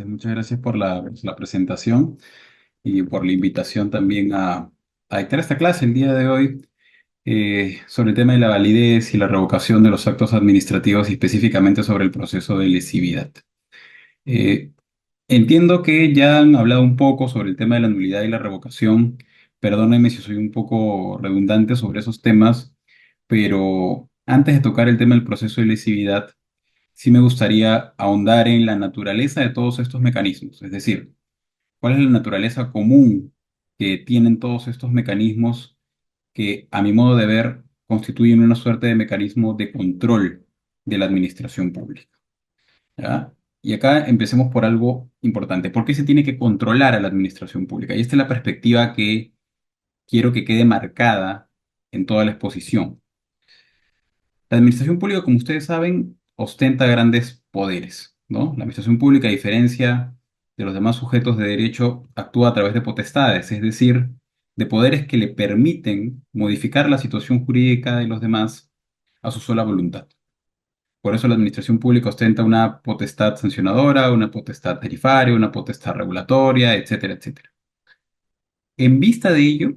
Muchas gracias por la presentación y por la invitación también a dictar esta clase el día de hoy sobre el tema de la validez y la revocación de los actos administrativos y específicamente sobre el proceso de lesividad. Eh, Entiendo que ya han hablado un poco sobre el tema de la nulidad y la revocación. Perdónenme si soy un poco redundante sobre esos temas, pero antes de tocar el tema del proceso de lesividad, sí me gustaría ahondar en la naturaleza de todos estos mecanismos, es decir, cuál es la naturaleza común que tienen todos estos mecanismos que, a mi modo de ver, constituyen una suerte de mecanismo de control de la administración pública. ¿Ya? Y acá empecemos por algo importante. ¿Por qué se tiene que controlar a la administración pública? Y esta es la perspectiva que quiero que quede marcada en toda la exposición. La administración pública, como ustedes saben, ostenta grandes poderes, ¿no? La administración pública, a diferencia de los demás sujetos de derecho, actúa a través de potestades, es decir, de poderes que le permiten modificar la situación jurídica de los demás a su sola voluntad. Por eso la administración pública ostenta una potestad sancionadora, una potestad tarifaria, una potestad regulatoria, etcétera, etcétera. En vista de ello,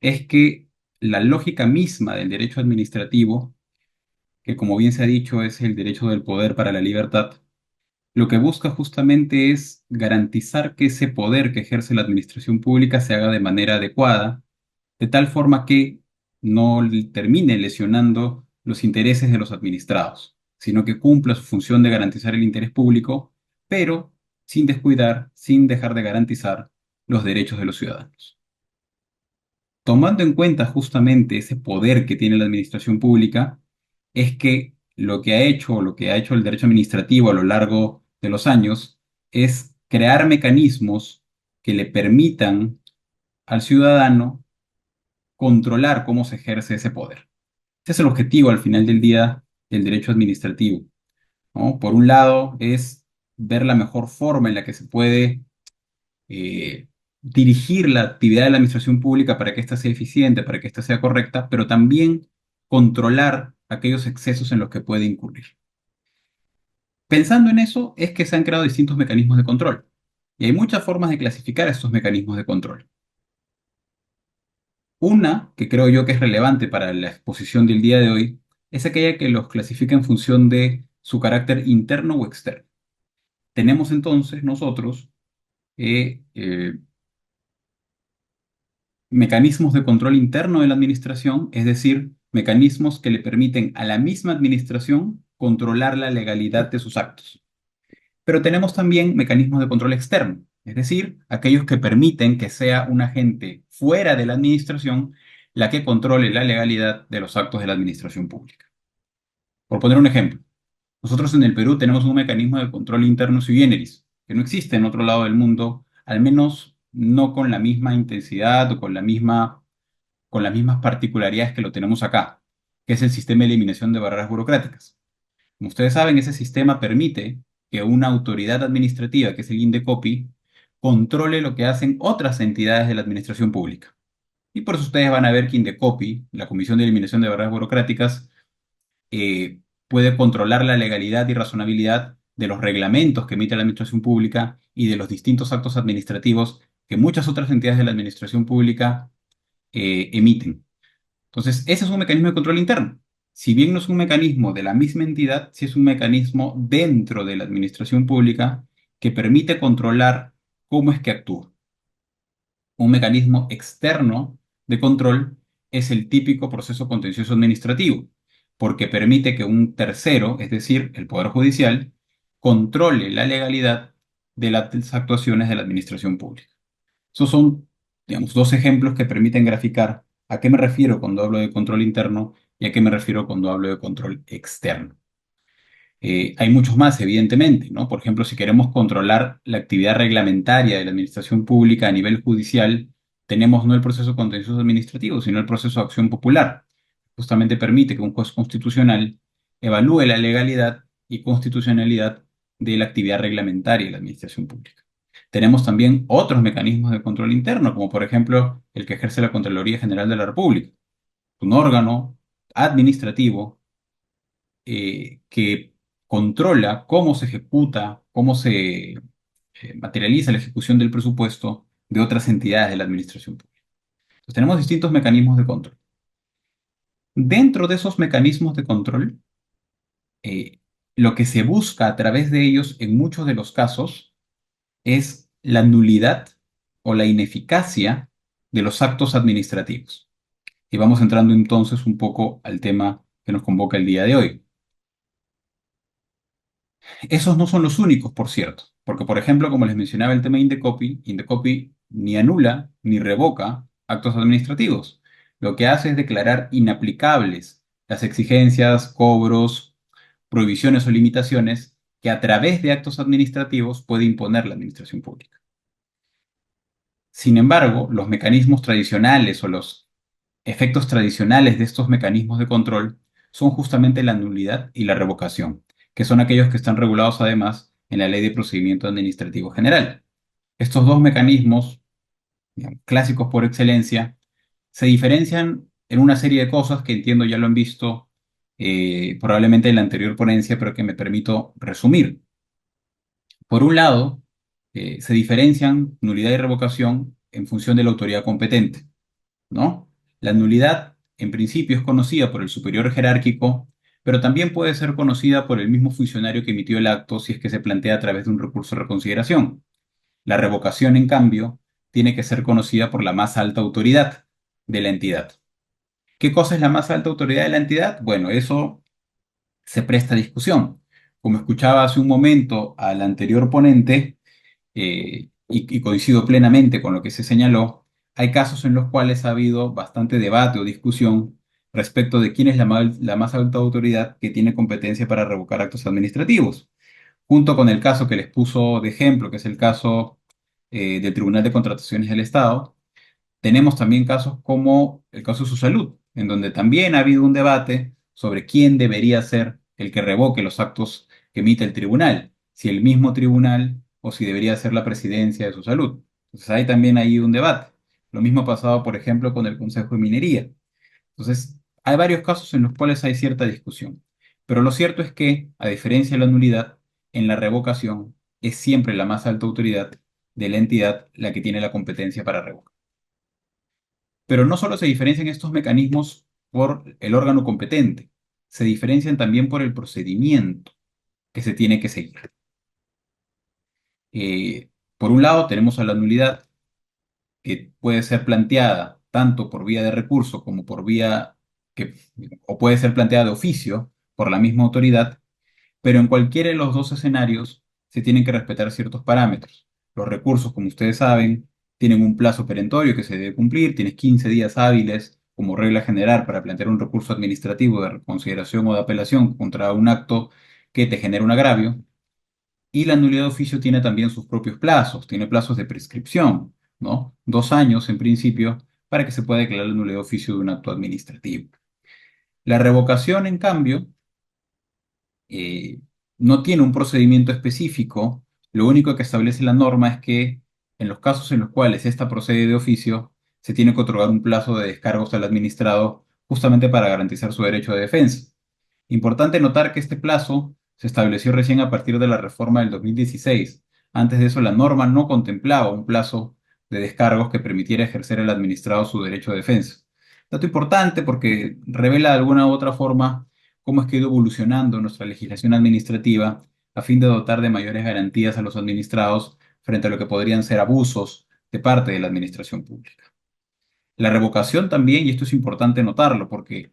es que la lógica misma del derecho administrativo, que como bien se ha dicho es el derecho del poder para la libertad, lo que busca justamente es garantizar que ese poder que ejerce la administración pública se haga de manera adecuada, de tal forma que no termine lesionando los intereses de los administrados, sino que cumpla su función de garantizar el interés público, pero sin descuidar, sin dejar de garantizar los derechos de los ciudadanos. Tomando en cuenta justamente ese poder que tiene la administración pública, es que lo que ha hecho el derecho administrativo a lo largo de los años, es crear mecanismos que le permitan al ciudadano controlar cómo se ejerce ese poder. Ese es el objetivo al final del día del derecho administrativo, ¿no? Por un lado, es ver la mejor forma en la que se puede eh, dirigir la actividad de la administración pública para que ésta sea eficiente, para que ésta sea correcta, pero también controlar aquellos excesos en los que puede incurrir. Pensando en eso, es que se han creado distintos mecanismos de control. Y hay muchas formas de clasificar estos mecanismos de control. Una, que creo yo que es relevante para la exposición del día de hoy, es aquella que los clasifica en función de su carácter interno o externo. Tenemos entonces nosotros mecanismos de control interno de la administración, es decir, mecanismos que le permiten a la misma administración controlar la legalidad de sus actos. Pero tenemos también mecanismos de control externo, es decir, aquellos que permiten que sea un agente fuera de la administración la que controle la legalidad de los actos de la administración pública. Por poner un ejemplo, nosotros en el Perú tenemos un mecanismo de control interno sui generis, que no existe en otro lado del mundo, al menos no con la misma intensidad o con las mismas particularidades que lo tenemos acá, que es el sistema de eliminación de barreras burocráticas. Como ustedes saben, ese sistema permite que una autoridad administrativa, que es el INDECOPI, controle lo que hacen otras entidades de la administración pública. Y por eso ustedes van a ver que INDECOPI, la Comisión de Eliminación de Barreras Burocráticas, puede controlar la legalidad y razonabilidad de los reglamentos que emite la administración pública y de los distintos actos administrativos que muchas otras entidades de la administración pública emiten. Entonces, ese es un mecanismo de control interno. Si bien no es un mecanismo de la misma entidad, sí es un mecanismo dentro de la administración pública que permite controlar cómo es que actúa. Un mecanismo externo de control es el típico proceso contencioso administrativo, porque permite que un tercero, es decir, el Poder Judicial, controle la legalidad de las actuaciones de la administración pública. Esos son, digamos, dos ejemplos que permiten graficar a qué me refiero cuando hablo de control interno y a qué me refiero cuando hablo de control externo. Hay muchos más, evidentemente, ¿no? Por ejemplo, si queremos controlar la actividad reglamentaria de la administración pública a nivel judicial, tenemos no el proceso contencioso administrativo, sino el proceso de acción popular. Justamente permite que un juez constitucional evalúe la legalidad y constitucionalidad de la actividad reglamentaria de la administración pública. Tenemos también otros mecanismos de control interno, como por ejemplo el que ejerce la Contraloría General de la República, un órgano administrativo que controla cómo se ejecuta, cómo se materializa la ejecución del presupuesto de otras entidades de la administración pública. Entonces, tenemos distintos mecanismos de control. Dentro de esos mecanismos de control, eh, lo que se busca a través de ellos en muchos de los casos es la nulidad o la ineficacia de los actos administrativos. Y vamos entrando entonces un poco al tema que nos convoca el día de hoy. Esos no son los únicos, por cierto, porque por ejemplo, como les mencionaba el tema de Indecopy ni anula ni revoca actos administrativos. Lo que hace es declarar inaplicables las exigencias, cobros, prohibiciones o limitaciones que a través de actos administrativos puede imponer la administración pública. Sin embargo, los mecanismos tradicionales o los efectos tradicionales de estos mecanismos de control son justamente la nulidad y la revocación, que son aquellos que están regulados además en la Ley de Procedimiento Administrativo General. Estos dos mecanismos, digamos, clásicos por excelencia, se diferencian en una serie de cosas que entiendo ya lo han visto probablemente en la anterior ponencia, pero que me permito resumir. Por un lado, se diferencian nulidad y revocación en función de la autoridad competente, ¿no? La nulidad, en principio, es conocida por el superior jerárquico, pero también puede ser conocida por el mismo funcionario que emitió el acto si es que se plantea a través de un recurso de reconsideración. La revocación, en cambio, tiene que ser conocida por la más alta autoridad de la entidad. ¿Qué cosa es la más alta autoridad de la entidad? Bueno, eso se presta a discusión. Como escuchaba hace un momento al anterior ponente, y coincido plenamente con lo que se señaló, hay casos en los cuales ha habido bastante debate o discusión respecto de quién es la más alta autoridad que tiene competencia para revocar actos administrativos, junto con el caso que les puso de ejemplo, que es el caso del Tribunal de Contrataciones del Estado. Tenemos también casos como el caso de su salud, en donde también ha habido un debate sobre quién debería ser el que revoque los actos que emite el tribunal, si el mismo tribunal o si debería ser la presidencia de su salud. Entonces hay también ahí un debate. Lo mismo ha pasado, por ejemplo, con el Consejo de Minería. Entonces, hay varios casos en los cuales hay cierta discusión. Pero lo cierto es que, a diferencia de la nulidad, en la revocación es siempre la más alta autoridad de la entidad la que tiene la competencia para revocar. Pero no solo se diferencian estos mecanismos por el órgano competente, se diferencian también por el procedimiento que se tiene que seguir. Por un lado, tenemos a la nulidad, que puede ser planteada tanto por vía de recurso como por vía que, o puede ser planteada de oficio por la misma autoridad, pero en cualquiera de los dos escenarios se tienen que respetar ciertos parámetros. Los recursos, como ustedes saben, tienen un plazo perentorio que se debe cumplir, tienes 15 días hábiles como regla general para plantear un recurso administrativo de reconsideración o de apelación contra un acto que te genera un agravio. Y la nulidad de oficio tiene también sus propios plazos, tiene plazos de prescripción, ¿no? 2 años en principio para que se pueda declarar la nulidad de oficio de un acto administrativo. La revocación, en cambio, eh, no tiene un procedimiento específico, lo único que establece la norma es que en los casos en los cuales esta procede de oficio, se tiene que otorgar un plazo de descargos al administrado justamente para garantizar su derecho de defensa. Importante notar que este plazo se estableció recién a partir de la reforma del 2016. Antes de eso, la norma no contemplaba un plazo de descargos que permitiera ejercer el administrado su derecho de defensa. Dato importante porque revela de alguna u otra forma cómo es que ha ido evolucionando nuestra legislación administrativa a fin de dotar de mayores garantías a los administrados frente a lo que podrían ser abusos de parte de la administración pública. La revocación también, y esto es importante notarlo, porque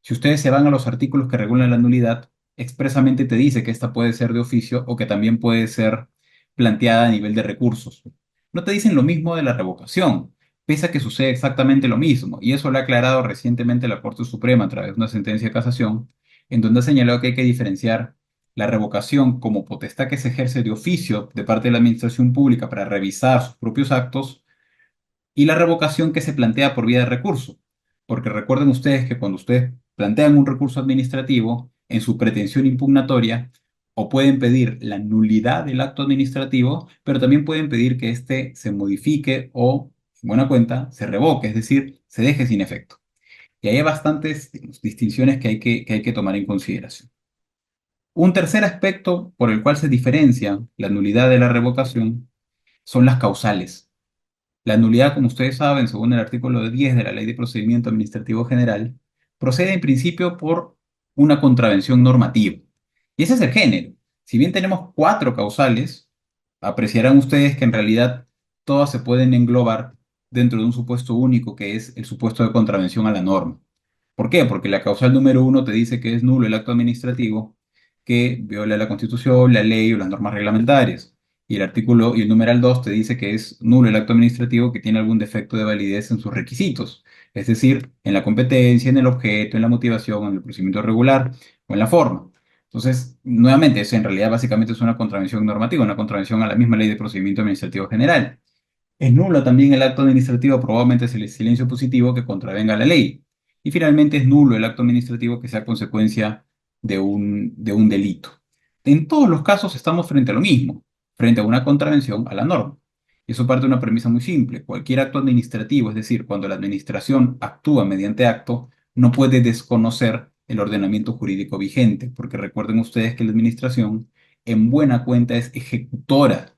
si ustedes se van a los artículos que regulan la nulidad, expresamente te dice que esta puede ser de oficio o que también puede ser planteada a nivel de recursos. No te dicen lo mismo de la revocación, pese a que sucede exactamente lo mismo, y eso lo ha aclarado recientemente la Corte Suprema a través de una sentencia de casación, en donde ha señalado que hay que diferenciar la revocación como potestad que se ejerce de oficio de parte de la administración pública para revisar sus propios actos y la revocación que se plantea por vía de recurso. Porque recuerden ustedes que cuando ustedes plantean un recurso administrativo, en su pretensión impugnatoria, o pueden pedir la nulidad del acto administrativo, pero también pueden pedir que éste se modifique o, en buena cuenta, se revoque, es decir, se deje sin efecto. Y ahí hay bastantes, digamos, distinciones que hay que tomar en consideración. Un tercer aspecto por el cual se diferencia la nulidad de la revocación son las causales. La nulidad, como ustedes saben, según el artículo 10 de la Ley de Procedimiento Administrativo General, procede en principio por una contravención normativa. Y ese es el género. Si bien tenemos cuatro causales, apreciarán ustedes que en realidad todas se pueden englobar dentro de un supuesto único, que es el supuesto de contravención a la norma. ¿Por qué? Porque la causal número uno te dice que es nulo el acto administrativo que viola la Constitución, la ley o las normas reglamentarias. Y el artículo y el numeral 2 te dice que es nulo el acto administrativo que tiene algún defecto de validez en sus requisitos, es decir, en la competencia, en el objeto, en la motivación, en el procedimiento regular o en la forma. Entonces, nuevamente, eso en realidad básicamente es una contravención normativa, una contravención a la misma ley de procedimiento administrativo general. Es nulo también el acto administrativo, probablemente es el silencio positivo que contravenga la ley. Y finalmente es nulo el acto administrativo que sea consecuencia de un delito. En todos los casos estamos frente a lo mismo, frente a una contravención a la norma. Y eso parte de una premisa muy simple. Cualquier acto administrativo, es decir, cuando la administración actúa mediante acto, no puede desconocer el ordenamiento jurídico vigente, porque recuerden ustedes que la administración en buena cuenta es ejecutora,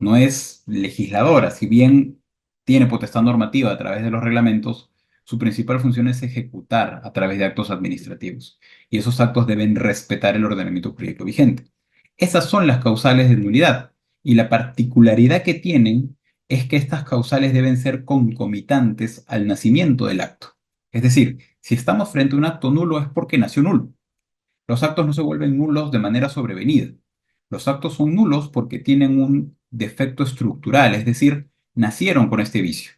no es legisladora. Si bien tiene potestad normativa a través de los reglamentos, su principal función es ejecutar a través de actos administrativos. Y esos actos deben respetar el ordenamiento jurídico vigente. Esas son las causales de nulidad. Y la particularidad que tienen es que estas causales deben ser concomitantes al nacimiento del acto. Es decir, si estamos frente a un acto nulo es porque nació nulo. Los actos no se vuelven nulos de manera sobrevenida. Los actos son nulos porque tienen un defecto estructural, es decir, nacieron con este vicio.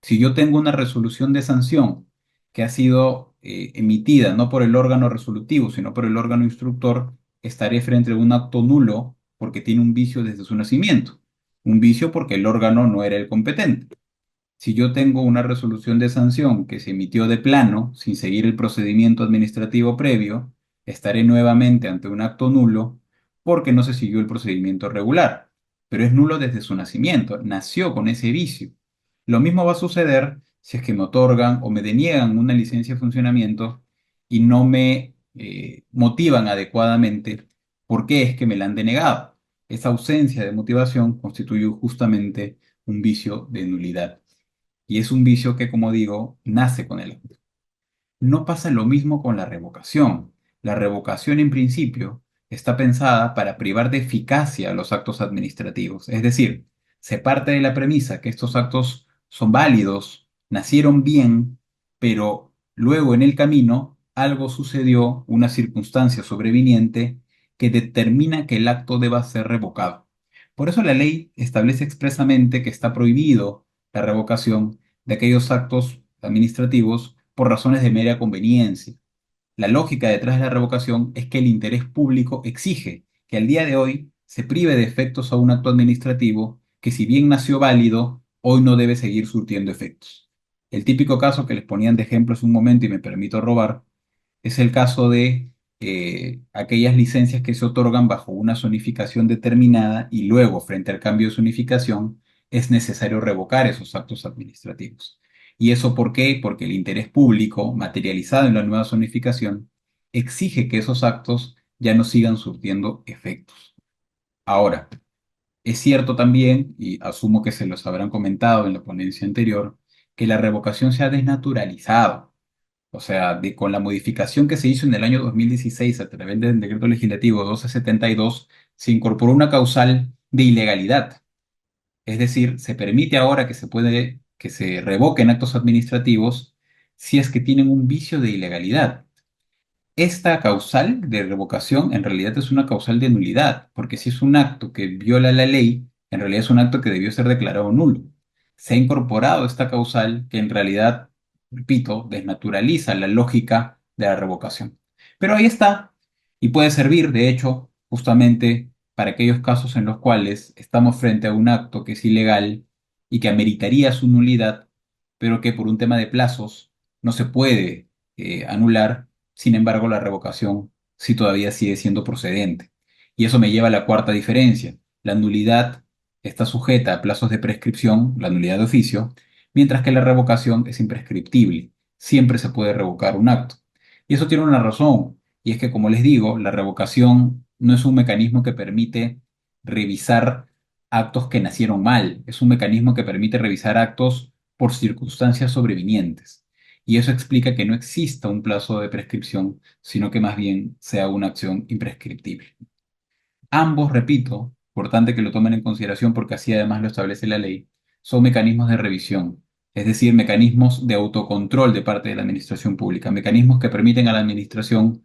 Si yo tengo una resolución de sanción que ha sido emitida no por el órgano resolutivo, sino por el órgano instructor, estaré frente a un acto nulo porque tiene un vicio desde su nacimiento. Un vicio porque el órgano no era el competente. Si yo tengo una resolución de sanción que se emitió de plano, sin seguir el procedimiento administrativo previo, estaré nuevamente ante un acto nulo porque no se siguió el procedimiento regular. Pero es nulo desde su nacimiento, nació con ese vicio. Lo mismo va a suceder si es que me otorgan o me deniegan una licencia de funcionamiento y no me motivan adecuadamente por qué es que me la han denegado. Esa ausencia de motivación constituye justamente un vicio de nulidad. Y es un vicio que, como digo, nace con el acto. No pasa lo mismo con la revocación. La revocación, en principio, está pensada para privar de eficacia a los actos administrativos. Es decir, se parte de la premisa que estos actos son válidos, nacieron bien, pero luego en el camino algo sucedió, una circunstancia sobreviniente que determina que el acto deba ser revocado. Por eso la ley establece expresamente que está prohibido la revocación de aquellos actos administrativos por razones de mera conveniencia. La lógica detrás de la revocación es que el interés público exige que al día de hoy se prive de efectos a un acto administrativo que, si bien nació válido, hoy no debe seguir surtiendo efectos. El típico caso que les ponían de ejemplo hace un momento y me permito robar es el caso de aquellas licencias que se otorgan bajo una zonificación determinada y luego, frente al cambio de zonificación, es necesario revocar esos actos administrativos. ¿Y eso por qué? Porque el interés público, materializado en la nueva zonificación, exige que esos actos ya no sigan surtiendo efectos. Ahora, es cierto también, y asumo que se los habrán comentado en la ponencia anterior, que la revocación se ha desnaturalizado. O sea, con la modificación que se hizo en el año 2016 a través del decreto legislativo 1272, se incorporó una causal de ilegalidad. Es decir, se permite ahora que se revoquen actos administrativos si es que tienen un vicio de ilegalidad. Esta causal de revocación en realidad es una causal de nulidad, porque si es un acto que viola la ley, en realidad es un acto que debió ser declarado nulo. Se ha incorporado esta causal que en realidad, repito, desnaturaliza la lógica de la revocación. Pero ahí está, y puede servir, de hecho, justamente para aquellos casos en los cuales estamos frente a un acto que es ilegal y que ameritaría su nulidad, pero que por un tema de plazos no se puede anular. Sin embargo, la revocación sí todavía sigue siendo procedente. Y eso me lleva a la cuarta diferencia. La nulidad está sujeta a plazos de prescripción, la nulidad de oficio, mientras que la revocación es imprescriptible. Siempre se puede revocar un acto. Y eso tiene una razón. Y es que, como les digo, la revocación no es un mecanismo que permite revisar actos que nacieron mal, es un mecanismo que permite revisar actos por circunstancias sobrevinientes. Y eso explica que no exista un plazo de prescripción, sino que más bien sea una acción imprescriptible. Ambos, repito, importante que lo tomen en consideración porque así además lo establece la ley, son mecanismos de revisión, es decir, mecanismos de autocontrol de parte de la administración pública, mecanismos que permiten a la administración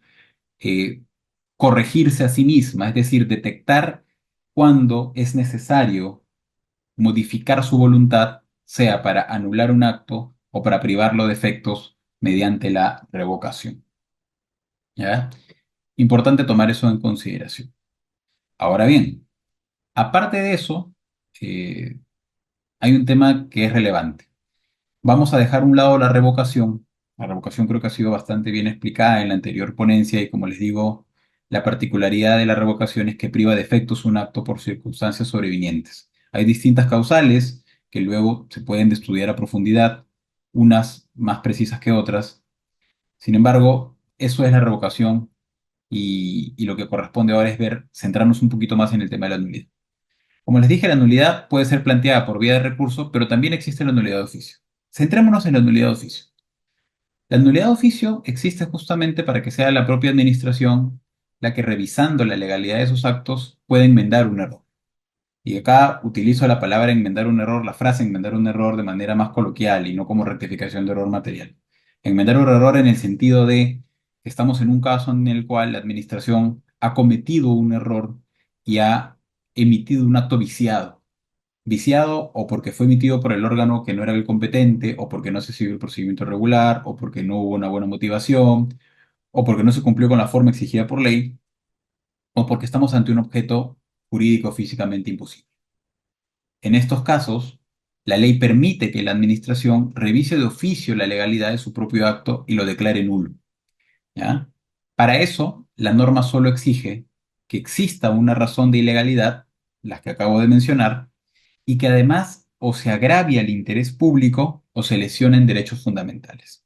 eh, corregirse a sí misma, es decir, detectar cuando es necesario modificar su voluntad, sea para anular un acto o para privarlo de efectos mediante la revocación. ¿Ya? Importante tomar eso en consideración. Ahora bien, aparte de eso, eh, hay un tema que es relevante. Vamos a dejar a un lado la revocación. La revocación creo que ha sido bastante bien explicada en la anterior ponencia y como les digo, la particularidad de la revocación es que priva de efectos un acto por circunstancias sobrevinientes. Hay distintas causales que luego se pueden estudiar a profundidad, unas más precisas que otras. Sin embargo, eso es la revocación y lo que corresponde ahora es ver, centrarnos un poquito más en el tema de la nulidad. Como les dije, la nulidad puede ser planteada por vía de recurso, pero también existe la nulidad de oficio. Centrémonos en la nulidad de oficio. La nulidad de oficio existe justamente para que sea la propia administración la que, revisando la legalidad de sus actos, pueda enmendar un error. Y acá utilizo la palabra enmendar un error, la frase enmendar un error de manera más coloquial y no como rectificación de error material. Enmendar un error en el sentido de que estamos en un caso en el cual la administración ha cometido un error y ha emitido un acto viciado. Viciado o porque fue emitido por el órgano que no era el competente, o porque no se siguió el procedimiento regular, o porque no hubo una buena motivación, o porque no se cumplió con la forma exigida por ley, o porque estamos ante un objeto jurídico físicamente imposible. En estos casos, la ley permite que la administración revise de oficio la legalidad de su propio acto y lo declare nulo. ¿Ya? Para eso, la norma solo exige que exista una razón de ilegalidad, las que acabo de mencionar, y que además o se agravia el interés público o se lesionen derechos fundamentales.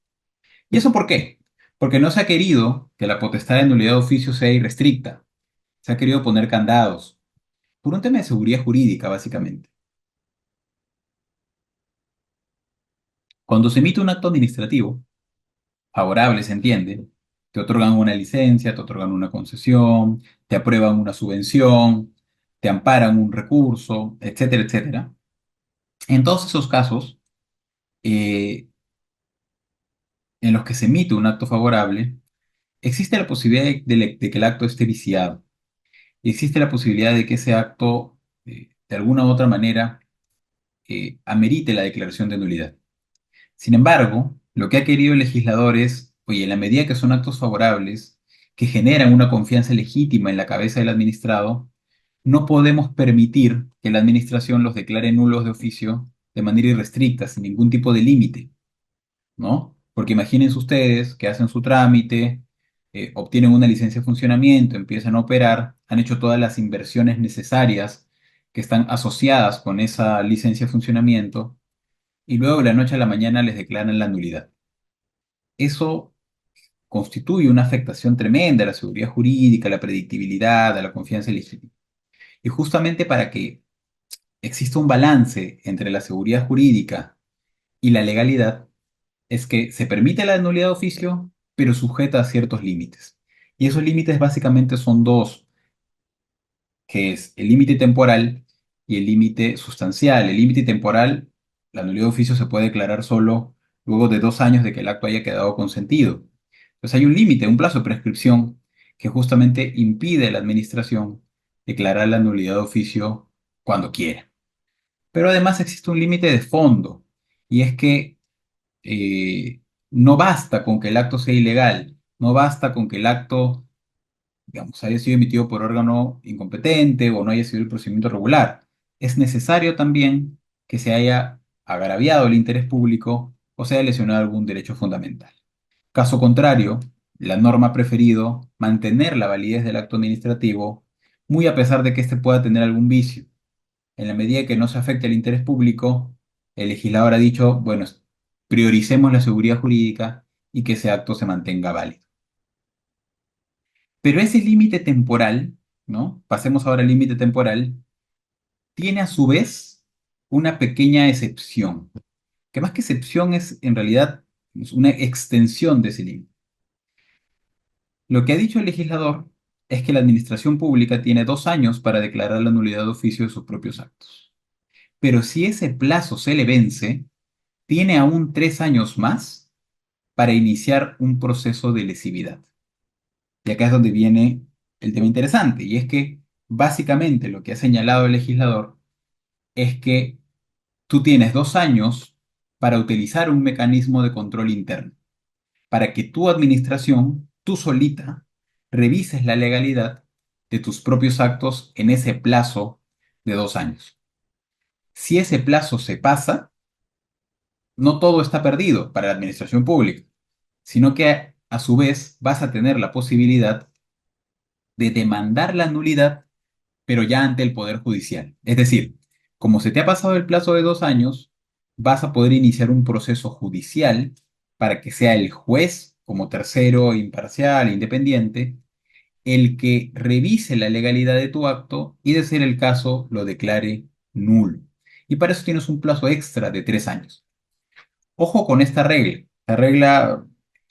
¿Y eso por qué? Porque no se ha querido que la potestad de nulidad de oficio sea irrestricta. Se ha querido poner candados, por un tema de seguridad jurídica, básicamente. Cuando se emite un acto administrativo, favorable, se entiende, te otorgan una licencia, te otorgan una concesión, te aprueban una subvención, te amparan un recurso, etcétera, etcétera. En todos esos casos, eh, en los que se emite un acto favorable, existe la posibilidad de que el acto esté viciado. Y existe la posibilidad de que ese acto, de alguna u otra manera, amerite la declaración de nulidad. Sin embargo, lo que ha querido el legislador es, oye, en la medida que son actos favorables, que generan una confianza legítima en la cabeza del administrado, no podemos permitir que la administración los declare nulos de oficio de manera irrestricta, sin ningún tipo de límite. ¿No? Porque imagínense ustedes que hacen su trámite, obtienen una licencia de funcionamiento, empiezan a operar, han hecho todas las inversiones necesarias que están asociadas con esa licencia de funcionamiento y luego de la noche a la mañana les declaran la nulidad. Eso constituye una afectación tremenda a la seguridad jurídica, a la predictibilidad, a la confianza legítima. Y justamente para que exista un balance entre la seguridad jurídica y la legalidad, es que se permite la nulidad de oficio, pero sujeta a ciertos límites. Y esos límites básicamente son dos, que es el límite temporal y el límite sustancial. El límite temporal, la nulidad de oficio se puede declarar solo luego de 2 años de que el acto haya quedado consentido. Entonces hay un límite, un plazo de prescripción que justamente impide a la administración declarar la nulidad de oficio cuando quiera. Pero además existe un límite de fondo, y es que eh, no basta con que el acto sea ilegal, no basta con que el acto, digamos, haya sido emitido por órgano incompetente o no haya sido el procedimiento regular. Es necesario también que se haya agraviado el interés público o se haya lesionado algún derecho fundamental. Caso contrario, la norma ha preferido mantener la validez del acto administrativo, muy a pesar de que éste pueda tener algún vicio. En la medida que no se afecte el interés público, el legislador ha dicho, bueno, prioricemos la seguridad jurídica y que ese acto se mantenga válido. Pero ese límite temporal, ¿no? Pasemos ahora al límite temporal, tiene a su vez una pequeña excepción, que más que excepción es en realidad una extensión de ese límite. Lo que ha dicho el legislador es que la administración pública tiene 2 años para declarar la nulidad de oficio de sus propios actos. Pero si ese plazo se le vence, tiene aún 3 años más para iniciar un proceso de lesividad. Y acá es donde viene el tema interesante, y es que básicamente lo que ha señalado el legislador es que tú tienes 2 años para utilizar un mecanismo de control interno, para que tu administración, tú solita, revises la legalidad de tus propios actos en ese plazo de 2 años. Si ese plazo se pasa, no todo está perdido para la administración pública, sino que a su vez vas a tener la posibilidad de demandar la nulidad, pero ya ante el Poder Judicial. Es decir, como se te ha pasado el plazo de 2 años, vas a poder iniciar un proceso judicial para que sea el juez, como tercero, imparcial, independiente, el que revise la legalidad de tu acto y, de ser el caso, lo declare nulo. Y para eso tienes un plazo extra de 3 años. Ojo con esta regla. La regla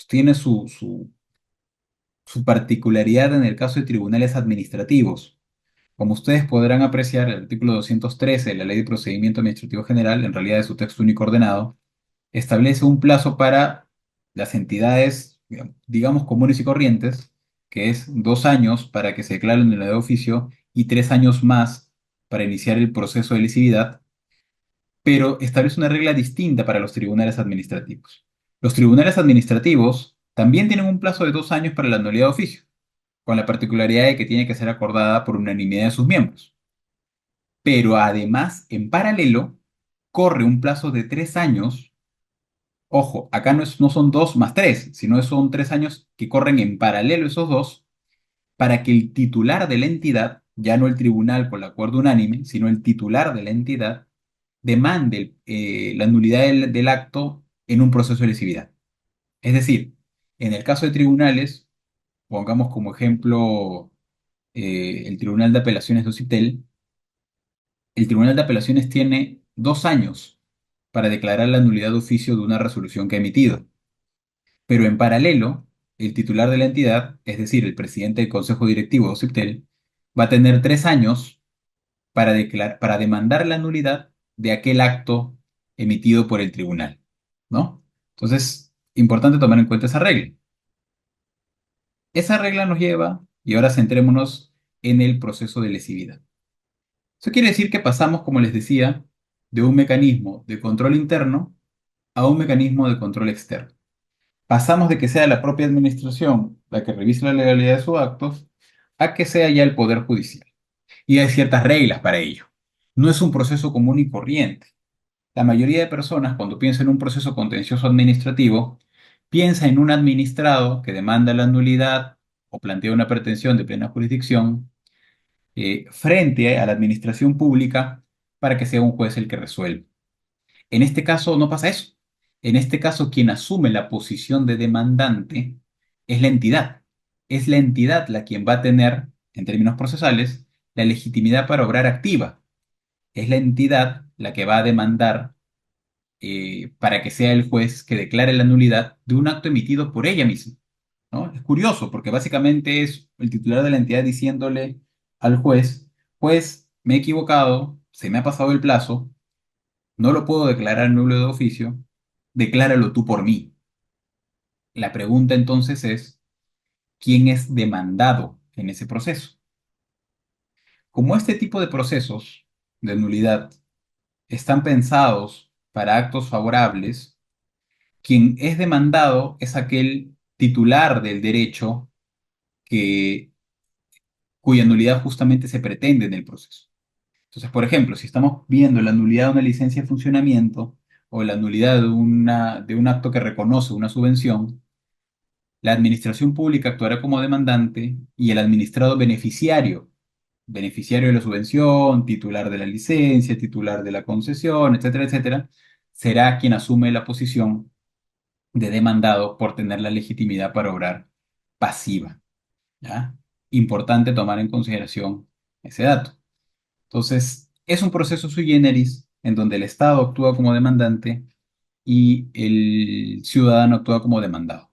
tiene su particularidad en el caso de tribunales administrativos. Como ustedes podrán apreciar, el artículo 213 de la Ley de Procedimiento Administrativo General, en realidad de su texto único ordenado, establece un plazo para las entidades, digamos, comunes y corrientes, que es 2 años para que se declare en el de oficio y 3 años más para iniciar el proceso de lesividad, pero establece una regla distinta para los tribunales administrativos. Los tribunales administrativos también tienen un plazo de 2 años para la nulidad de oficio, con la particularidad de que tiene que ser acordada por unanimidad de sus miembros. Pero además, en paralelo, corre un plazo de 3 años. Ojo, acá no son 2 más 3, sino son 3 años que corren en paralelo esos dos, para que el titular de la entidad, ya no el tribunal con el acuerdo unánime, sino el titular de la entidad, demande la nulidad del acto en un proceso de lesividad. Es decir, en el caso de tribunales, pongamos como ejemplo el Tribunal de Apelaciones de OCIPTEL, el Tribunal de Apelaciones tiene 2 años para declarar la nulidad de oficio de una resolución que ha emitido. Pero en paralelo, el titular de la entidad, es decir, el presidente del Consejo Directivo de OCIPTEL, va a tener 3 años para demandar la nulidad de aquel acto emitido por el tribunal, ¿no? Entonces, importante tomar en cuenta esa regla. Esa regla nos lleva, y ahora centrémonos en el proceso de lesividad. Eso quiere decir que pasamos, como les decía, de un mecanismo de control interno a un mecanismo de control externo. Pasamos de que sea la propia administración la que revise la legalidad de sus actos a que sea ya el Poder Judicial. Y hay ciertas reglas para ello. No es un proceso común y corriente. La mayoría de personas, cuando piensa en un proceso contencioso administrativo, piensa en un administrado que demanda la nulidad o plantea una pretensión de plena jurisdicción frente a la administración pública para que sea un juez el que resuelva. En este caso no pasa eso. En este caso, quien asume la posición de demandante es la entidad. Es la entidad la quien va a tener, en términos procesales, la legitimidad para obrar activa. Es la entidad la que va a demandar para que sea el juez que declare la nulidad de un acto emitido por ella misma, ¿no? Es curioso porque básicamente es el titular de la entidad diciéndole al juez, juez, me he equivocado, se me ha pasado el plazo, no lo puedo declarar nulo de oficio, decláralo tú por mí. La pregunta entonces es, ¿quién es demandado en ese proceso? Como este tipo de procesos de nulidad están pensados para actos favorables, quien es demandado es aquel titular del derecho que, cuya nulidad justamente se pretende en el proceso. Entonces, por ejemplo, si estamos viendo la nulidad de una licencia de funcionamiento o la nulidad de un acto que reconoce una subvención, la administración pública actuará como demandante y el administrado beneficiario, beneficiario de la subvención, titular de la licencia, titular de la concesión, etcétera, etcétera, será quien asume la posición de demandado por tener la legitimidad para obrar pasiva. ¿Ya? Importante tomar en consideración ese dato. Entonces, es un proceso sui generis en donde el Estado actúa como demandante y el ciudadano actúa como demandado.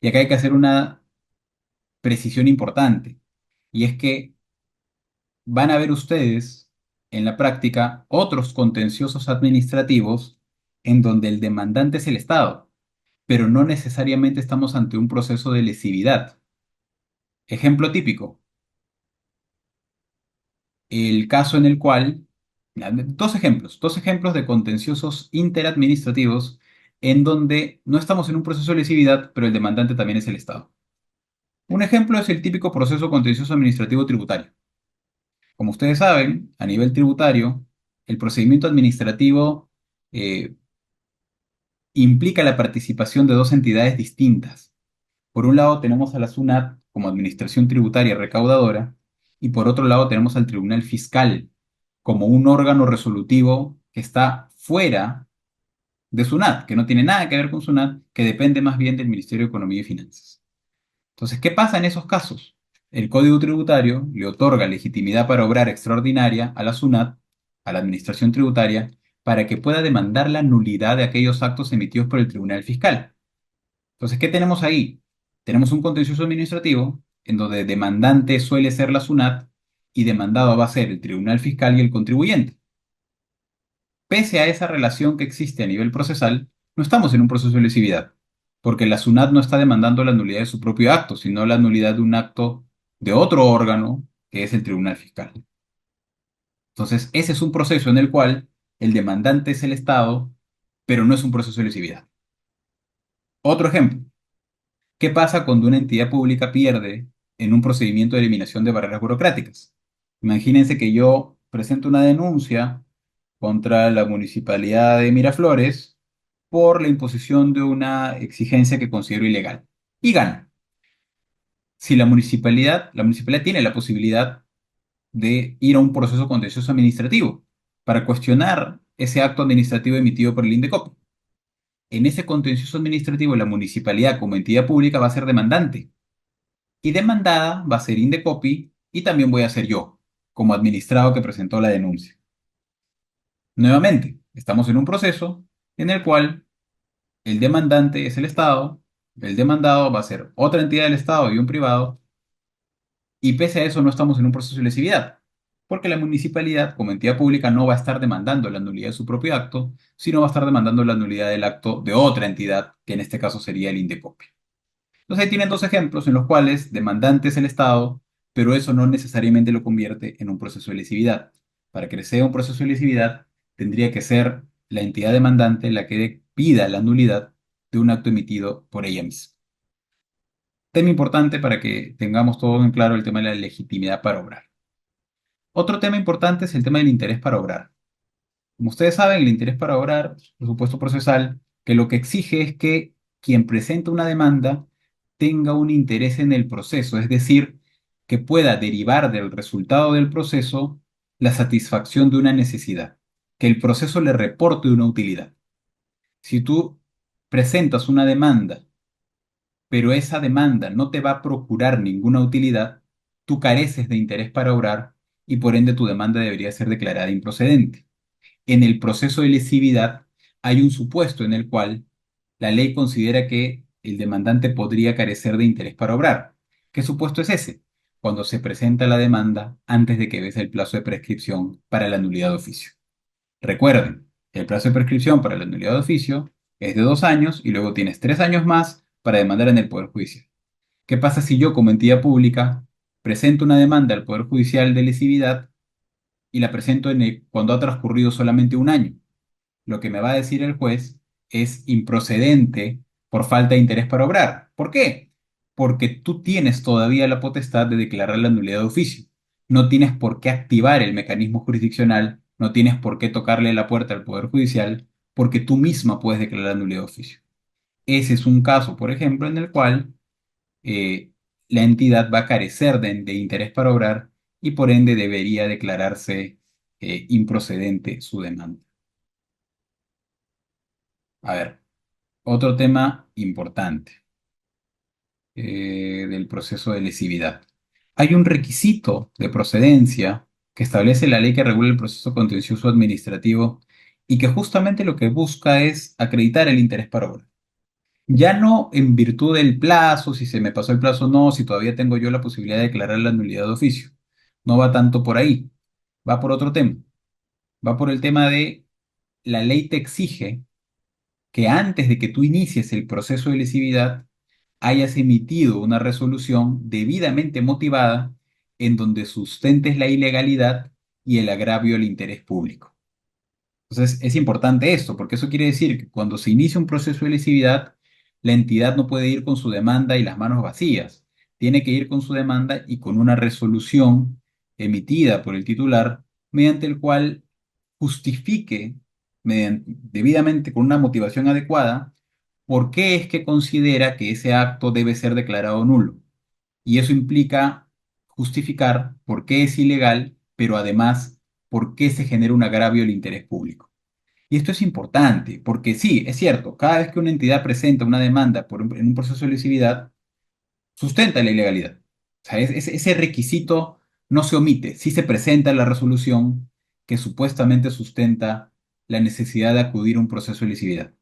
Y acá hay que hacer una precisión importante, y es que van a ver ustedes en la práctica otros contenciosos administrativos en donde el demandante es el Estado, pero no necesariamente estamos ante un proceso de lesividad. Ejemplo típico, el caso en el cual, dos ejemplos de contenciosos interadministrativos en donde no estamos en un proceso de lesividad, pero el demandante también es el Estado. Un ejemplo es el típico proceso contencioso administrativo tributario. Como ustedes saben, a nivel tributario, el procedimiento administrativo eh, implica la participación de dos entidades distintas. Por un lado tenemos a la SUNAT como Administración Tributaria Recaudadora y por otro lado tenemos al Tribunal Fiscal como un órgano resolutivo que está fuera de SUNAT, que no tiene nada que ver con SUNAT, que depende más bien del Ministerio de Economía y Finanzas. Entonces, ¿qué pasa en esos casos? El Código Tributario le otorga legitimidad para obrar extraordinaria a la SUNAT, a la Administración Tributaria, para que pueda demandar la nulidad de aquellos actos emitidos por el Tribunal Fiscal. Entonces, ¿qué tenemos ahí? Tenemos un contencioso administrativo en donde demandante suele ser la SUNAT y demandado va a ser el Tribunal Fiscal y el contribuyente. Pese a esa relación que existe a nivel procesal, no estamos en un proceso de lesividad, porque la SUNAT no está demandando la nulidad de su propio acto, sino la nulidad de un acto de otro órgano, que es el Tribunal Fiscal. Entonces, ese es un proceso en el cual el demandante es el Estado, pero no es un proceso de lesividad. Otro ejemplo, ¿qué pasa cuando una entidad pública pierde en un procedimiento de eliminación de barreras burocráticas? Imagínense que yo presento una denuncia contra la Municipalidad de Miraflores por la imposición de una exigencia que considero ilegal. Y gana. Si la municipalidad tiene la posibilidad de ir a un proceso contencioso administrativo para cuestionar ese acto administrativo emitido por el INDECOP. En ese contencioso administrativo, la municipalidad como entidad pública va a ser demandante y demandada va a ser Indecopi y también voy a ser yo, como administrado que presentó la denuncia. Nuevamente, estamos en un proceso en el cual el demandante es el Estado, el demandado va a ser otra entidad del Estado y un privado, y pese a eso no estamos en un proceso de lesividad, porque la municipalidad como entidad pública no va a estar demandando la nulidad de su propio acto, sino va a estar demandando la nulidad del acto de otra entidad, que en este caso sería el Indecopi. Entonces ahí tienen dos ejemplos en los cuales demandante es el Estado, pero eso no necesariamente lo convierte en un proceso de lesividad. Para que sea un proceso de lesividad, tendría que ser la entidad demandante la que pida la nulidad de un acto emitido por ella misma. Tema importante para que tengamos todo en claro el tema de la legitimidad para obrar. Otro tema importante es el tema del interés para obrar. Como ustedes saben, el interés para obrar es un presupuesto procesal que lo que exige es que quien presenta una demanda tenga un interés en el proceso, es decir, que pueda derivar del resultado del proceso la satisfacción de una necesidad, que el proceso le reporte una utilidad. Si tú presentas una demanda, pero esa demanda no te va a procurar ninguna utilidad, tú careces de interés para obrar y por ende tu demanda debería ser declarada improcedente. En el proceso de lesividad hay un supuesto en el cual la ley considera que el demandante podría carecer de interés para obrar. ¿Qué supuesto es ese? Cuando se presenta la demanda antes de que vence el plazo de prescripción para la nulidad de oficio. Recuerden, el plazo de prescripción para la nulidad de oficio es de 2 años y luego tienes 3 años más para demandar en el Poder Judicial. ¿Qué pasa si yo como entidad pública presento una demanda al Poder Judicial de lesividad y la presento cuando ha transcurrido solamente un año? Lo que me va a decir el juez es improcedente por falta de interés para obrar. ¿Por qué? Porque tú tienes todavía la potestad de declarar la nulidad de oficio. No tienes por qué activar el mecanismo jurisdiccional, no tienes por qué tocarle la puerta al Poder Judicial, porque tú misma puedes declarar la nulidad de oficio. Ese es un caso, por ejemplo, en el cual eh, la entidad va a carecer de interés para obrar y por ende debería declararse improcedente su demanda. A ver, otro tema importante. del proceso de lesividad. Hay un requisito de procedencia que establece la ley que regula el proceso contencioso administrativo y que justamente lo que busca es acreditar el interés para obra. Ya no en virtud del plazo, si se me pasó el plazo o no, si todavía tengo yo la posibilidad de declarar la nulidad de oficio. No va tanto por ahí, va por otro tema. Va por el tema de la ley te exige que antes de que tú inicies el proceso de lesividad, hayas emitido una resolución debidamente motivada en donde sustentes la ilegalidad y el agravio al interés público. Entonces, es importante esto, porque eso quiere decir que cuando se inicia un proceso de lesividad, la entidad no puede ir con su demanda y las manos vacías. Tiene que ir con su demanda y con una resolución emitida por el titular, mediante el cual justifique debidamente con una motivación adecuada por qué es que considera que ese acto debe ser declarado nulo. Y eso implica justificar por qué es ilegal, pero además por qué se genera un agravio al interés público. Y esto es importante, porque sí, es cierto, cada vez que una entidad presenta una demanda en un proceso de lesividad, sustenta la ilegalidad. O sea, ese requisito no se omite, sí se presenta la resolución que supuestamente sustenta la necesidad de acudir a un proceso de lesividad.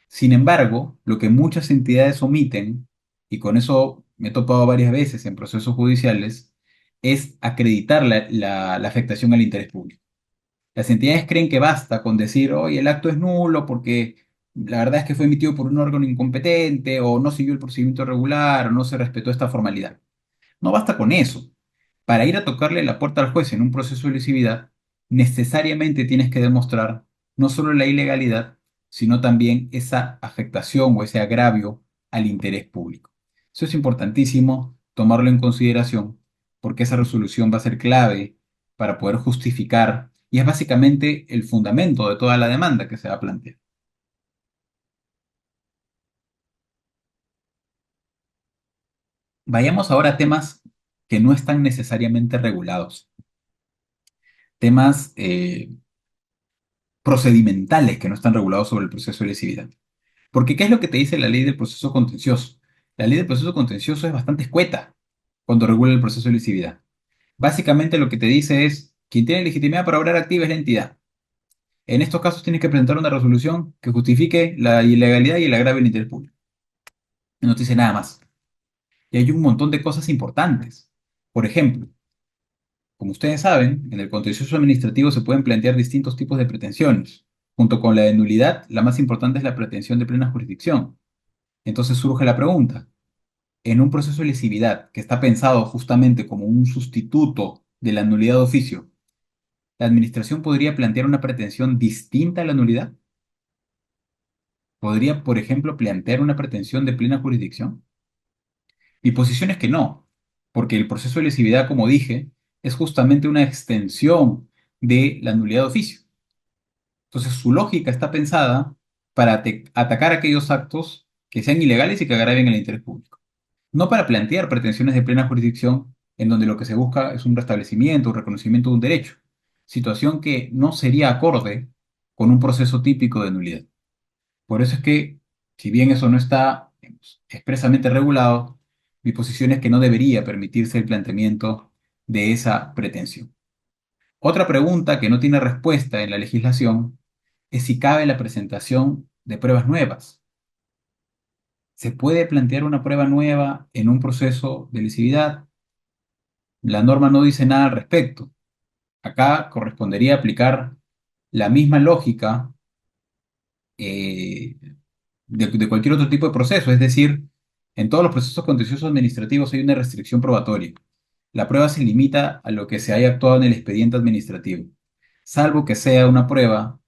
Sin embargo, lo que muchas entidades omiten, y con eso me he topado varias veces en procesos judiciales, es acreditar la afectación al interés público. Las entidades creen que basta con decir, oye, el acto es nulo porque la verdad es que fue emitido por un órgano incompetente o no siguió el procedimiento regular o no se respetó esta formalidad. No basta con eso. Para ir a tocarle la puerta al juez en un proceso de lesividad, necesariamente tienes que demostrar no solo la ilegalidad, sino también esa afectación o ese agravio al interés público. Eso es importantísimo tomarlo en consideración porque esa resolución va a ser clave para poder justificar y es básicamente el fundamento de toda la demanda que se va a plantear. Vayamos ahora a temas que no están necesariamente regulados, temas procedimentales que no están regulados sobre el proceso de lesividad. Porque, ¿qué es lo que te dice la ley del proceso contencioso? La ley del proceso contencioso es bastante escueta cuando regula el proceso de lesividad. Básicamente lo que te dice es, quien tiene legitimidad para obrar activa es la entidad. En estos casos tienes que presentar una resolución que justifique la ilegalidad y el agravio del interés público. No te dice nada más. Y hay un montón de cosas importantes. Por ejemplo, como ustedes saben, en el contencioso administrativo se pueden plantear distintos tipos de pretensiones. Junto con la de nulidad, la más importante es la pretensión de plena jurisdicción. Entonces surge la pregunta, en un proceso de lesividad que está pensado justamente como un sustituto de la nulidad de oficio, ¿la administración podría plantear una pretensión distinta a la nulidad? ¿Podría, por ejemplo, plantear una pretensión de plena jurisdicción? Mi posición es que no, porque el proceso de lesividad, como dije, es justamente una extensión de la nulidad de oficio. Entonces, su lógica está pensada para atacar aquellos actos que sean ilegales y que agraven el interés público. No para plantear pretensiones de plena jurisdicción en donde lo que se busca es un restablecimiento, un reconocimiento de un derecho, situación que no sería acorde con un proceso típico de nulidad. Por eso es que, si bien eso no está digamos, expresamente regulado, mi posición es que no debería permitirse el planteamiento de esa pretensión. Otra pregunta que no tiene respuesta en la legislación es si cabe la presentación de pruebas nuevas. ¿Se puede plantear una prueba nueva en un proceso de lesividad? La norma no dice nada al respecto. Acá correspondería aplicar la misma lógica eh, de cualquier otro tipo de proceso, es decir, en todos los procesos contenciosos administrativos hay una restricción probatoria. La prueba se limita a lo que se haya actuado en el expediente administrativo, salvo que sea una prueba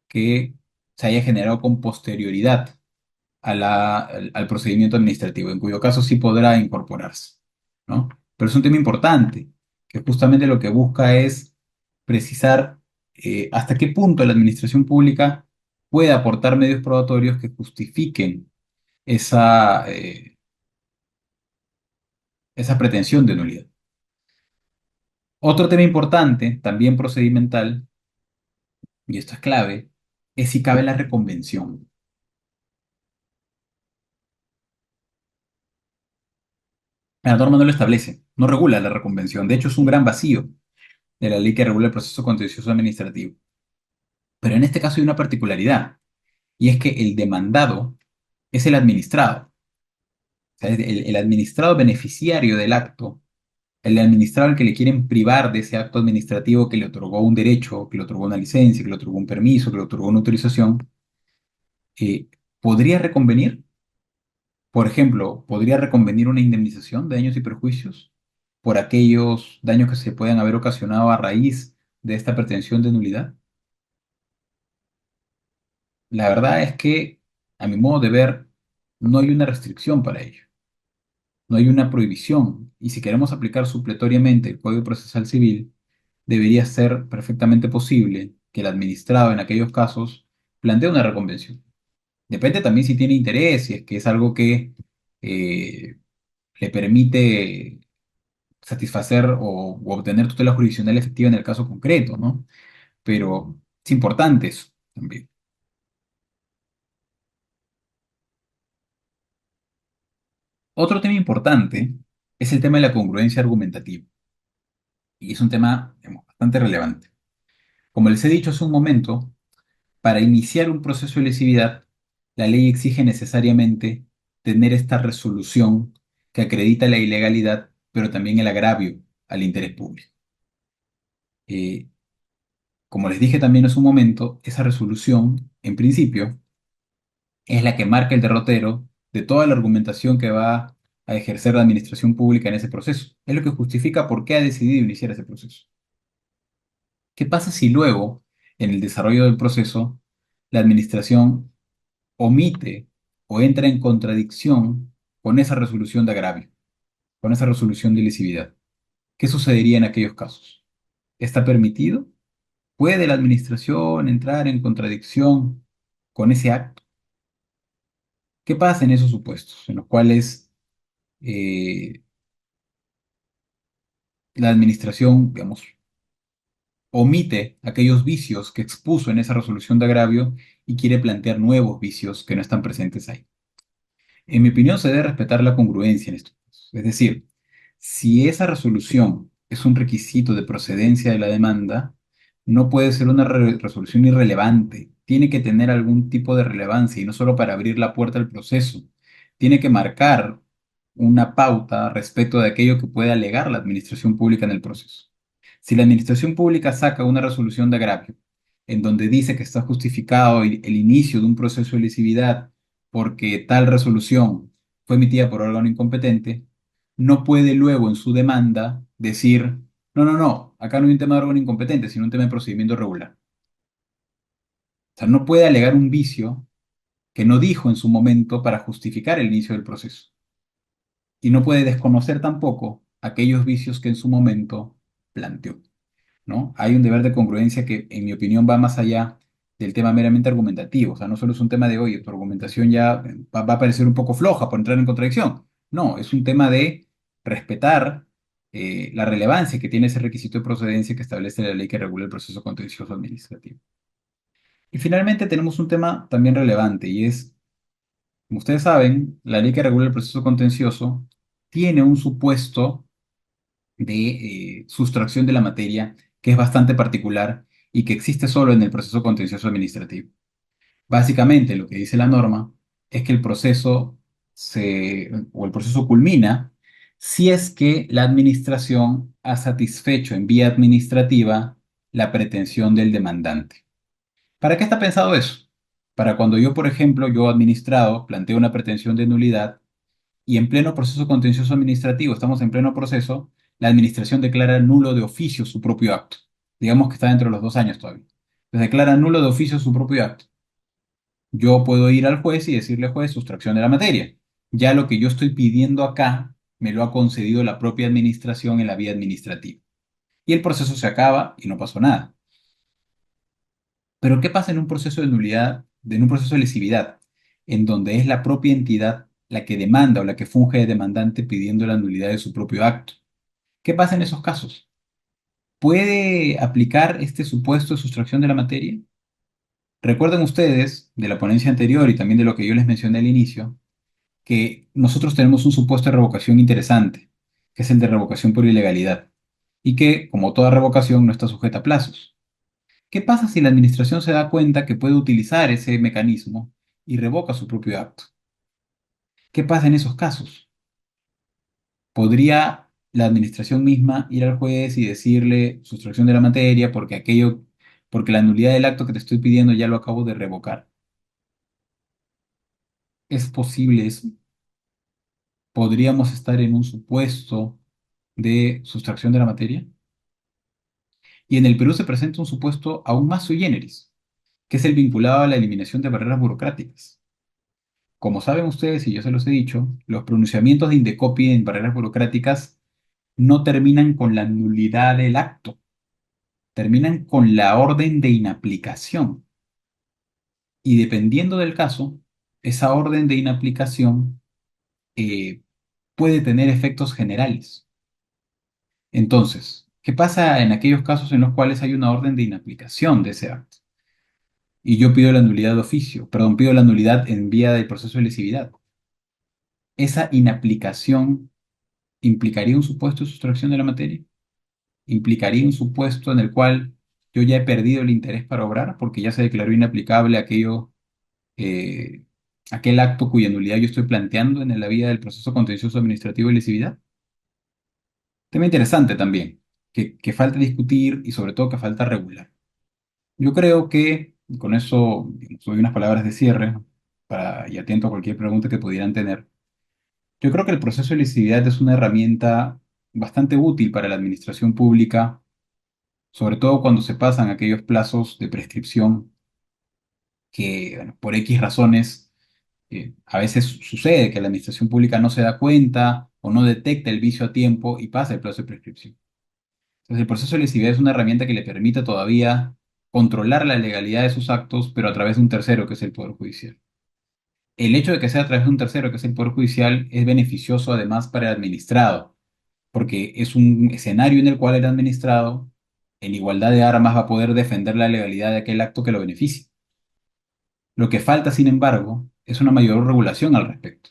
que se haya generado con posterioridad al procedimiento administrativo, en cuyo caso sí podrá incorporarse, ¿no? Pero es un tema importante, que justamente lo que busca es precisar hasta qué punto la administración pública puede aportar medios probatorios que justifiquen esa, esa pretensión de nulidad. Otro tema importante, también procedimental, y esto es clave, es si cabe la reconvención. La norma no lo establece, no regula la reconvención. De hecho, es un gran vacío de la ley que regula el proceso contencioso administrativo. Pero en este caso hay una particularidad, y es que el demandado es el administrado. O sea, es el administrado beneficiario del acto, el administrado al que le quieren privar de ese acto administrativo que le otorgó un derecho, que le otorgó una licencia, que le otorgó un permiso, que le otorgó una autorización, eh, ¿podría reconvenir? Por ejemplo, ¿podría reconvenir una indemnización de daños y perjuicios por aquellos daños que se puedan haber ocasionado a raíz de esta pretensión de nulidad? La verdad es que, a mi modo de ver, no hay una restricción para ello, no hay una prohibición, y si queremos aplicar supletoriamente el Código Procesal Civil, debería ser perfectamente posible que el administrado en aquellos casos plantee una reconvención. Depende también si tiene interés, si es que es algo que eh, le permite satisfacer o obtener tutela jurisdiccional efectiva en el caso concreto, ¿no? Pero es importante eso también. Otro tema importante es el tema de la congruencia argumentativa, y es un tema, digamos, bastante relevante. Como les he dicho hace un momento, para iniciar un proceso de lesividad, la ley exige necesariamente tener esta resolución que acredita la ilegalidad, pero también el agravio al interés público. Eh, Como les dije también hace un momento, esa resolución, en principio, es la que marca el derrotero de toda la argumentación que va a ejercer la administración pública en ese proceso. Es lo que justifica por qué ha decidido iniciar ese proceso. ¿Qué pasa si luego, en el desarrollo del proceso, la administración omite o entra en contradicción con esa resolución de agravio, con esa resolución de lesividad? ¿Qué sucedería en aquellos casos? ¿Está permitido? ¿Puede la administración entrar en contradicción con ese acto? ¿Qué pasa en esos supuestos en los cuales eh, la administración, digamos, omite aquellos vicios que expuso en esa resolución de agravio y quiere plantear nuevos vicios que no están presentes ahí? En mi opinión, se debe respetar la congruencia en estos casos. Es decir, si esa resolución es un requisito de procedencia de la demanda, no puede ser una resolución irrelevante. Tiene que tener algún tipo de relevancia y no solo para abrir la puerta al proceso. Tiene que marcar una pauta respecto de aquello que puede alegar la administración pública en el proceso. Si la administración pública saca una resolución de agravio en donde dice que está justificado el inicio de un proceso de lesividad porque tal resolución fue emitida por órgano incompetente, no puede luego en su demanda decir, no, no, no, acá no hay un tema de órgano incompetente, sino un tema de procedimiento regular. O sea, no puede alegar un vicio que no dijo en su momento para justificar el inicio del proceso. Y no puede desconocer tampoco aquellos vicios que en su momento planteó, ¿no? Hay un deber de congruencia que, en mi opinión, va más allá del tema meramente argumentativo. O sea, no solo es un tema de, oye, tu argumentación ya va a parecer un poco floja por entrar en contradicción. No, es un tema de respetar la relevancia que tiene ese requisito de procedencia que establece la ley que regula el proceso contencioso administrativo. Y finalmente tenemos un tema también relevante y es, como ustedes saben, la ley que regula el proceso contencioso tiene un supuesto de sustracción de la materia que es bastante particular y que existe solo en el proceso contencioso administrativo. Básicamente, lo que dice la norma es que el proceso o el proceso culmina si es que la administración ha satisfecho en vía administrativa la pretensión del demandante. ¿Para qué está pensado eso? Para cuando yo, por ejemplo, yo administrado, planteo una pretensión de nulidad y en pleno proceso contencioso administrativo, estamos en pleno proceso, la administración declara nulo de oficio su propio acto. Digamos que está dentro de los 2 años todavía. Entonces declara nulo de oficio su propio acto. Yo puedo ir al juez y decirle, juez, sustracción de la materia. Ya lo que yo estoy pidiendo acá me lo ha concedido la propia administración en la vía administrativa. Y el proceso se acaba y no pasó nada. Pero ¿qué pasa en un proceso de nulidad, en un proceso de lesividad, en donde es la propia entidad la que demanda o la que funge de demandante pidiendo la nulidad de su propio acto? ¿Qué pasa en esos casos? ¿Puede aplicar este supuesto de sustracción de la materia? Recuerden ustedes de la ponencia anterior y también de lo que yo les mencioné al inicio, que nosotros tenemos un supuesto de revocación interesante. que es el de revocación por ilegalidad, y que, como toda revocación, no está sujeta a plazos. ¿Qué pasa si la administración se da cuenta que puede utilizar ese mecanismo y revoca su propio acto? ¿Qué pasa en esos casos? ¿Podría la administración misma ir al juez y decirle sustracción de la materia porque la nulidad del acto que te estoy pidiendo ya lo acabo de revocar? ¿Es posible eso? ¿Podríamos estar en un supuesto de sustracción de la materia? Y en el Perú se presenta un supuesto aún más sui generis, que es el vinculado a la eliminación de barreras burocráticas. Como saben ustedes, y yo se los he dicho, los pronunciamientos de Indecopi en barreras burocráticas no terminan con la nulidad del acto, terminan con la orden de inaplicación. Y dependiendo del caso, esa orden de inaplicación eh, puede tener efectos generales. Entonces, ¿qué pasa en aquellos casos en los cuales hay una orden de inaplicación de ese acto? Y yo pido la nulidad de oficio, perdón, pido la nulidad en vía del proceso de lesividad. ¿Esa inaplicación implicaría un supuesto de sustracción de la materia? ¿Implicaría un supuesto en el cual yo ya he perdido el interés para obrar porque ya se declaró inaplicable eh, aquel acto cuya nulidad yo estoy planteando en la vía del proceso contencioso administrativo de lesividad? Tema interesante también, que falta discutir y sobre todo que falta regular. Yo creo que, y con eso digamos, doy unas palabras de cierre y atento a cualquier pregunta que pudieran tener. Yo creo que el proceso de licividad es una herramienta bastante útil para la administración pública, sobre todo cuando se pasan aquellos plazos de prescripción que, bueno, por X razones, a veces sucede que la administración pública no se da cuenta o no detecta el vicio a tiempo y pasa el plazo de prescripción. Entonces, el proceso de lesividad es una herramienta que le permite todavía controlar la legalidad de sus actos, pero a través de un tercero, que es el Poder Judicial. El hecho de que sea a través de un tercero, que es el Poder Judicial, es beneficioso además para el administrado, porque es un escenario en el cual el administrado, en igualdad de armas, va a poder defender la legalidad de aquel acto que lo beneficie. Lo que falta, sin embargo, es una mayor regulación al respecto.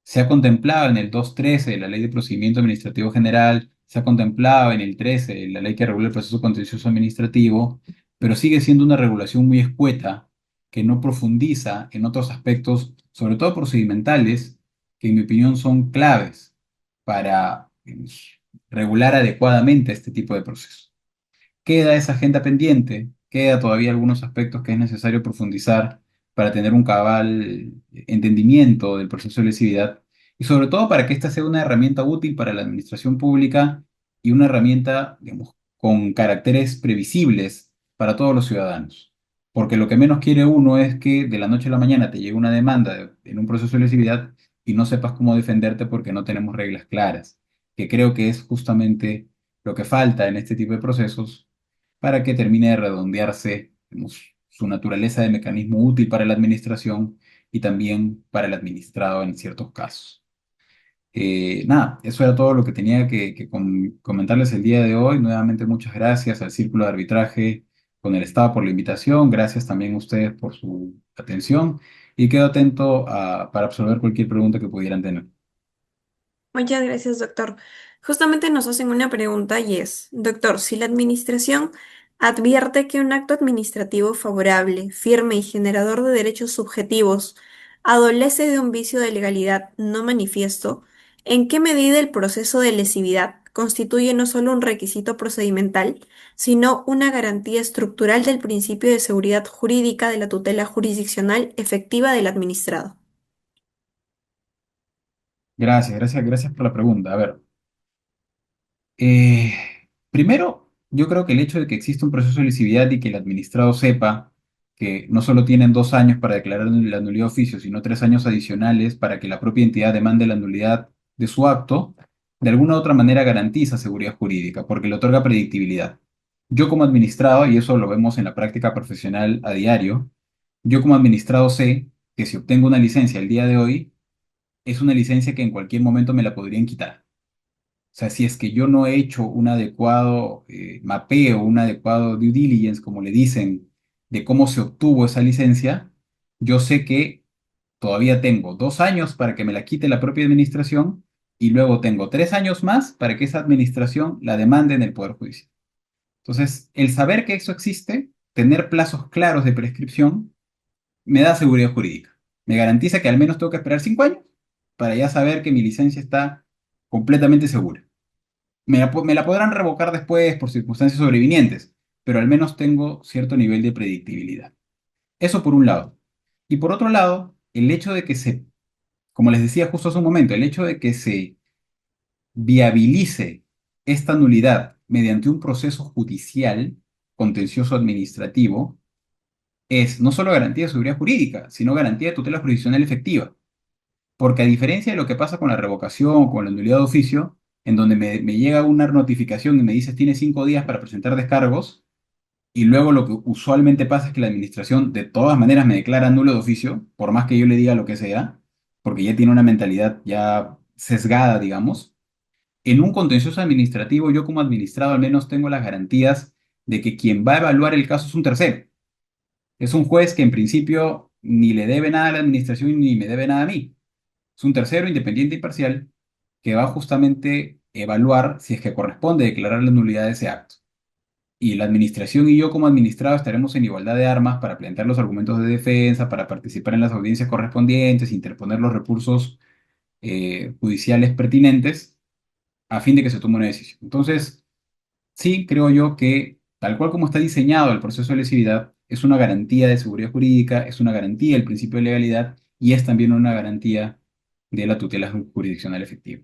Se ha contemplado en el 213 de la Ley de Procedimiento Administrativo General, se ha contemplado en el 13 de la ley que regula el proceso contencioso administrativo, pero sigue siendo una regulación muy escueta que no profundiza en otros aspectos, sobre todo procedimentales, que en mi opinión son claves para regular adecuadamente este tipo de procesos. Queda esa agenda pendiente, queda todavía algunos aspectos que es necesario profundizar para tener un cabal entendimiento del proceso de lesividad y sobre todo para que esta sea una herramienta útil para la administración pública y una herramienta, digamos, con caracteres previsibles para todos los ciudadanos. Porque lo que menos quiere uno es que de la noche a la mañana te llegue una demanda en un proceso de lesividad y no sepas cómo defenderte porque no tenemos reglas claras, que creo que es justamente lo que falta en este tipo de procesos para que termine de redondearse, digamos, su naturaleza de mecanismo útil para la administración y también para el administrado en ciertos casos. Nada, eso era todo lo que tenía que comentarles el día de hoy. Nuevamente, muchas gracias al Círculo de Arbitraje con el Estado por la invitación. Gracias también a ustedes por su atención y quedo atento para absolver cualquier pregunta que pudieran tener. Muchas gracias, doctor. Justamente nos hacen una pregunta y es, doctor, si la administración advierte que un acto administrativo favorable, firme y generador de derechos subjetivos adolece de un vicio de legalidad no manifiesto, ¿en qué medida el proceso de lesividad constituye no solo un requisito procedimental, sino una garantía estructural del principio de seguridad jurídica de la tutela jurisdiccional efectiva del administrado? Gracias por la pregunta. A ver. Eh, Primero, yo creo que el hecho de que exista un proceso de lisividad y que el administrado sepa que no solo tienen 2 años para declarar la nulidad de oficio, sino 3 años adicionales para que la propia entidad demande la nulidad de su acto, de alguna u otra manera garantiza seguridad jurídica, porque le otorga predictibilidad. Yo como administrado, y eso lo vemos en la práctica profesional a diario, yo como administrado sé que si obtengo una licencia el día de hoy, es una licencia que en cualquier momento me la podrían quitar. O sea, si es que yo no he hecho un adecuado mapeo, un adecuado due diligence, como le dicen, de cómo se obtuvo esa licencia, yo sé que todavía tengo 2 años para que me la quite la propia administración, y luego tengo 3 años más para que esa administración la demande en el Poder Judicial. Entonces, el saber que eso existe, tener plazos claros de prescripción, me da seguridad jurídica. Me garantiza que al menos tengo que esperar 5 años para ya saber que mi licencia está completamente segura. Me la podrán revocar después por circunstancias sobrevinientes, pero al menos tengo cierto nivel de predictibilidad. Eso por un lado. Y por otro lado, el hecho de que como les decía justo hace un momento, el hecho de que se viabilice esta nulidad mediante un proceso judicial, contencioso administrativo, es no solo garantía de seguridad jurídica, sino garantía de tutela jurisdiccional efectiva. Porque a diferencia de lo que pasa con la revocación o con la nulidad de oficio, en donde me llega una notificación y me dice tienes 5 días para presentar descargos, y luego lo que usualmente pasa es que la administración de todas maneras me declara nulo de oficio, por más que yo le diga lo que sea, porque ya tiene una mentalidad ya sesgada, digamos. En un contencioso administrativo, yo como administrado al menos tengo las garantías de que quien va a evaluar el caso es un tercero. Es un juez que en principio ni le debe nada a la administración ni me debe nada a mí. Es un tercero independiente y parcial que va justamente a evaluar si es que corresponde declarar la nulidad de ese acto. Y la administración y yo como administrado estaremos en igualdad de armas para plantear los argumentos de defensa, para participar en las audiencias correspondientes, interponer los recursos judiciales pertinentes a fin de que se tome una decisión. Entonces, sí, creo yo que tal cual como está diseñado el proceso de lesividad, es una garantía de seguridad jurídica, es una garantía del principio de legalidad y es también una garantía de la tutela jurisdiccional efectiva.